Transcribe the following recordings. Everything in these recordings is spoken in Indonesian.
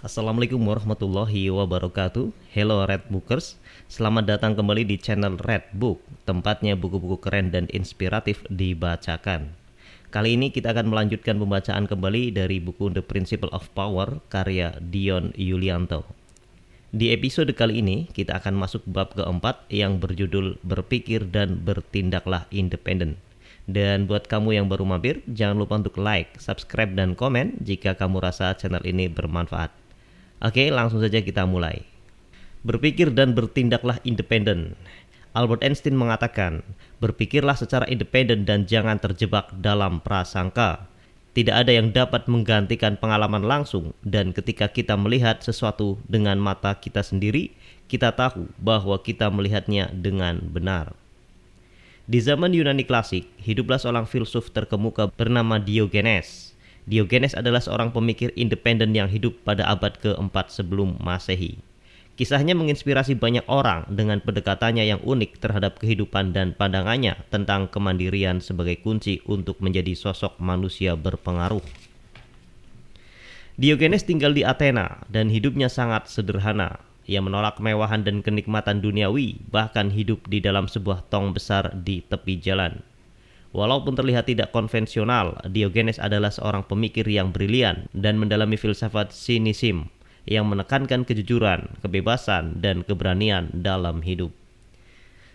Assalamualaikum warahmatullahi wabarakatuh. Hello Red Bookers, selamat datang kembali di channel Red Book, tempatnya buku-buku keren dan inspiratif dibacakan. Kali ini kita akan melanjutkan pembacaan kembali dari buku The Principle of Power karya Dion Yulianto. Di episode kali ini kita akan masuk bab keempat yang berjudul Berpikir dan Bertindaklah Independen. Dan buat kamu yang baru mampir, jangan lupa untuk like, subscribe, dan komen jika kamu rasa channel ini bermanfaat. Oke, langsung saja kita mulai. Berpikir dan bertindaklah independen. Albert Einstein mengatakan, berpikirlah secara independen dan jangan terjebak dalam prasangka. Tidak ada yang dapat menggantikan pengalaman langsung, dan ketika kita melihat sesuatu dengan mata kita sendiri, kita tahu bahwa kita melihatnya dengan benar. Di zaman Yunani klasik, hiduplah seorang filsuf terkemuka bernama Diogenes. Diogenes adalah seorang pemikir independen yang hidup pada abad ke-4 sebelum Masehi. Kisahnya menginspirasi banyak orang dengan pendekatannya yang unik terhadap kehidupan dan pandangannya tentang kemandirian sebagai kunci untuk menjadi sosok manusia berpengaruh. Diogenes tinggal di Athena dan hidupnya sangat sederhana. Ia menolak kemewahan dan kenikmatan duniawi, bahkan hidup di dalam sebuah tong besar di tepi jalan. Walaupun terlihat tidak konvensional, Diogenes adalah seorang pemikir yang brilian dan mendalami filsafat sinism yang menekankan kejujuran, kebebasan, dan keberanian dalam hidup.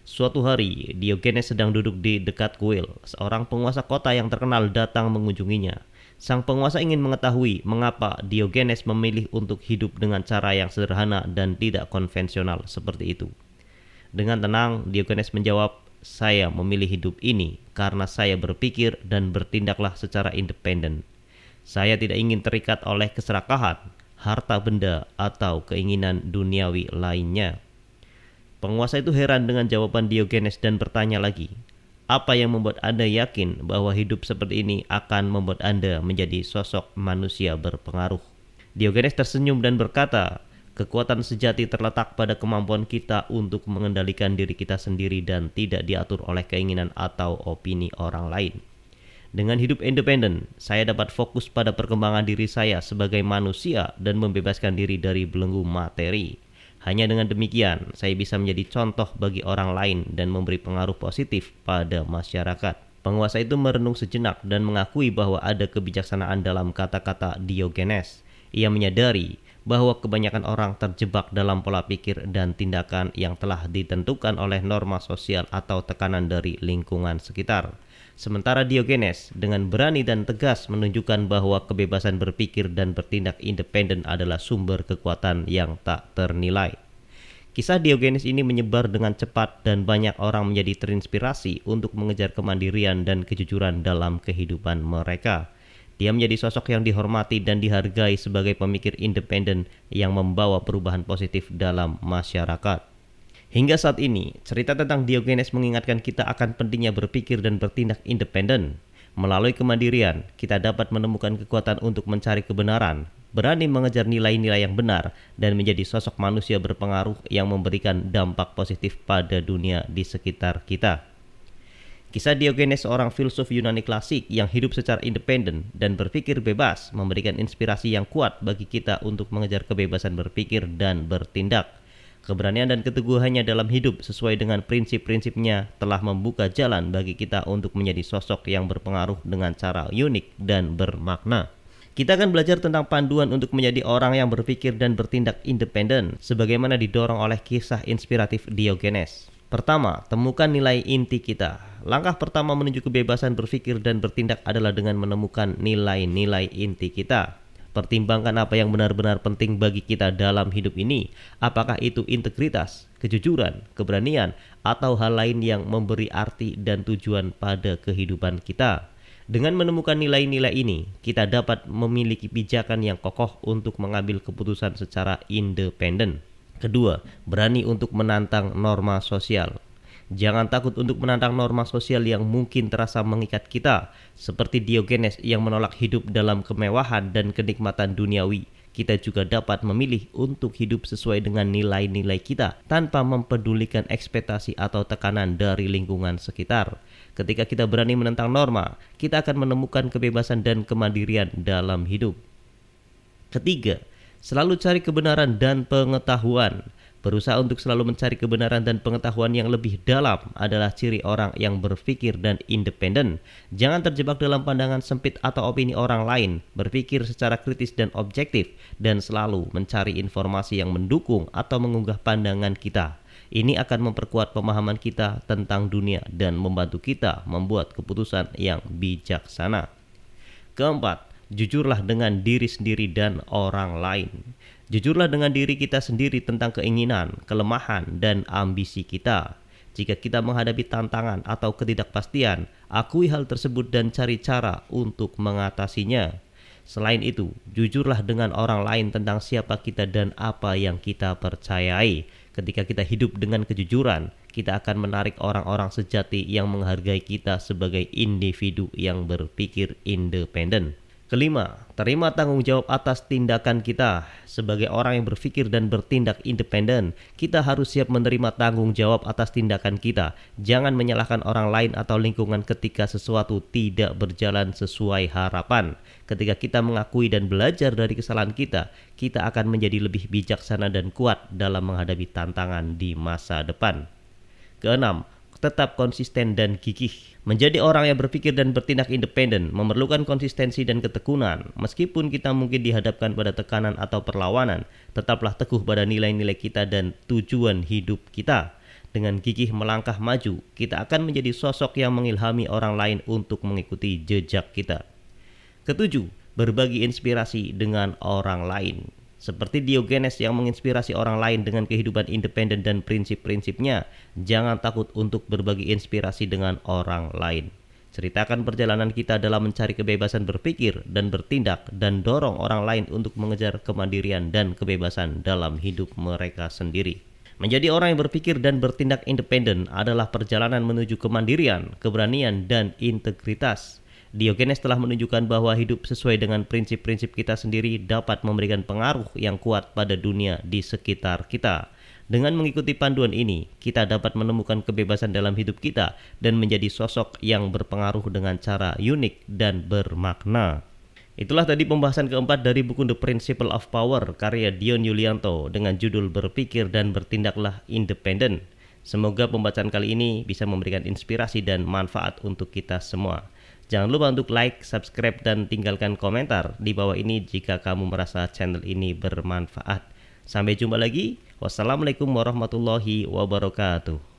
Suatu hari, Diogenes sedang duduk di dekat kuil. Seorang penguasa kota yang terkenal datang mengunjunginya. Sang penguasa ingin mengetahui mengapa Diogenes memilih untuk hidup dengan cara yang sederhana dan tidak konvensional seperti itu. Dengan tenang, Diogenes menjawab, "Saya memilih hidup ini karena saya berpikir dan bertindaklah secara independen. Saya tidak ingin terikat oleh keserakahan, harta benda, atau keinginan duniawi lainnya." Penguasa itu heran dengan jawaban Diogenes dan bertanya lagi, "Apa yang membuat Anda yakin bahwa hidup seperti ini akan membuat Anda menjadi sosok manusia berpengaruh?" Diogenes tersenyum dan berkata, "Kekuatan sejati terletak pada kemampuan kita untuk mengendalikan diri kita sendiri dan tidak diatur oleh keinginan atau opini orang lain. Dengan hidup independen, saya dapat fokus pada perkembangan diri saya sebagai manusia dan membebaskan diri dari belenggu materi. Hanya dengan demikian, saya bisa menjadi contoh bagi orang lain dan memberi pengaruh positif pada masyarakat." Penguasa itu merenung sejenak dan mengakui bahwa ada kebijaksanaan dalam kata-kata Diogenes. Ia menyadari bahwa kebanyakan orang terjebak dalam pola pikir dan tindakan yang telah ditentukan oleh norma sosial atau tekanan dari lingkungan sekitar. Sementara Diogenes dengan berani dan tegas menunjukkan bahwa kebebasan berpikir dan bertindak independen adalah sumber kekuatan yang tak ternilai. Kisah Diogenes ini menyebar dengan cepat dan banyak orang menjadi terinspirasi untuk mengejar kemandirian dan kejujuran dalam kehidupan mereka. Dia menjadi sosok yang dihormati dan dihargai sebagai pemikir independen yang membawa perubahan positif dalam masyarakat. Hingga saat ini, cerita tentang Diogenes mengingatkan kita akan pentingnya berpikir dan bertindak independen. Melalui kemandirian, kita dapat menemukan kekuatan untuk mencari kebenaran, berani mengejar nilai-nilai yang benar, dan menjadi sosok manusia berpengaruh yang memberikan dampak positif pada dunia di sekitar kita. Kisah Diogenes, seorang filsuf Yunani klasik yang hidup secara independen dan berpikir bebas, memberikan inspirasi yang kuat bagi kita untuk mengejar kebebasan berpikir dan bertindak. Keberanian dan keteguhannya dalam hidup sesuai dengan prinsip-prinsipnya telah membuka jalan bagi kita untuk menjadi sosok yang berpengaruh dengan cara unik dan bermakna. Kita akan belajar tentang panduan untuk menjadi orang yang berpikir dan bertindak independen, sebagaimana didorong oleh kisah inspiratif Diogenes. Pertama, temukan nilai inti kita. Langkah pertama menuju kebebasan berpikir dan bertindak adalah dengan menemukan nilai-nilai inti kita. Pertimbangkan apa yang benar-benar penting bagi kita dalam hidup ini. Apakah itu integritas, kejujuran, keberanian, atau hal lain yang memberi arti dan tujuan pada kehidupan kita. Dengan menemukan nilai-nilai ini, kita dapat memiliki pijakan yang kokoh untuk mengambil keputusan secara independen. Kedua, berani untuk menantang norma sosial. Jangan takut untuk menantang norma sosial yang mungkin terasa mengikat kita, seperti Diogenes yang menolak hidup dalam kemewahan dan kenikmatan duniawi. Kita juga dapat memilih untuk hidup sesuai dengan nilai-nilai kita tanpa mempedulikan ekspektasi atau tekanan dari lingkungan sekitar. Ketika kita berani menentang norma, kita akan menemukan kebebasan dan kemandirian dalam hidup. Ketiga, Selalu cari kebenaran dan pengetahuan. Berusaha untuk selalu mencari kebenaran dan pengetahuan yang lebih dalam adalah ciri orang yang berpikir dan independen. Jangan terjebak dalam pandangan sempit atau opini orang lain. Berpikir secara kritis dan objektif, dan selalu mencari informasi yang mendukung atau mengunggah pandangan kita. Ini akan memperkuat pemahaman kita tentang dunia dan membantu kita membuat keputusan yang bijaksana. Keempat, jujurlah dengan diri sendiri dan orang lain. Jujurlah dengan diri kita sendiri tentang keinginan, kelemahan, dan ambisi kita. Jika kita menghadapi tantangan atau ketidakpastian, akui hal tersebut dan cari cara untuk mengatasinya. Selain itu, jujurlah dengan orang lain tentang siapa kita dan apa yang kita percayai. Ketika kita hidup dengan kejujuran, kita akan menarik orang-orang sejati yang menghargai kita sebagai individu yang berpikir independen. Kelima, terima tanggung jawab atas tindakan kita. Sebagai orang yang berpikir dan bertindak independen, kita harus siap menerima tanggung jawab atas tindakan kita. Jangan menyalahkan orang lain atau lingkungan ketika sesuatu tidak berjalan sesuai harapan. Ketika kita mengakui dan belajar dari kesalahan kita, kita akan menjadi lebih bijaksana dan kuat dalam menghadapi tantangan di masa depan. Keenam, tetap konsisten dan gigih. Menjadi orang yang berpikir dan bertindak independen memerlukan konsistensi dan ketekunan. Meskipun kita mungkin dihadapkan pada tekanan atau perlawanan, tetaplah teguh pada nilai-nilai kita dan tujuan hidup kita. Dengan gigih melangkah maju, kita akan menjadi sosok yang mengilhami orang lain untuk mengikuti jejak kita. Ketujuh, berbagi inspirasi dengan orang lain. Seperti Diogenes yang menginspirasi orang lain dengan kehidupan independen dan prinsip-prinsipnya, jangan takut untuk berbagi inspirasi dengan orang lain. Ceritakan perjalanan kita dalam mencari kebebasan berpikir dan bertindak, dan dorong orang lain untuk mengejar kemandirian dan kebebasan dalam hidup mereka sendiri. Menjadi orang yang berpikir dan bertindak independen adalah perjalanan menuju kemandirian, keberanian, dan integritas. Diogenes telah menunjukkan bahwa hidup sesuai dengan prinsip-prinsip kita sendiri dapat memberikan pengaruh yang kuat pada dunia di sekitar kita. Dengan mengikuti panduan ini, kita dapat menemukan kebebasan dalam hidup kita dan menjadi sosok yang berpengaruh dengan cara unik dan bermakna. Itulah tadi pembahasan keempat dari buku The Principle of Power karya Dion Yulianto dengan judul Berpikir dan Bertindaklah Independen. Semoga pembacaan kali ini bisa memberikan inspirasi dan manfaat untuk kita semua. Jangan lupa untuk like, subscribe, dan tinggalkan komentar di bawah ini jika kamu merasa channel ini bermanfaat. Sampai jumpa lagi. Wassalamualaikum warahmatullahi wabarakatuh.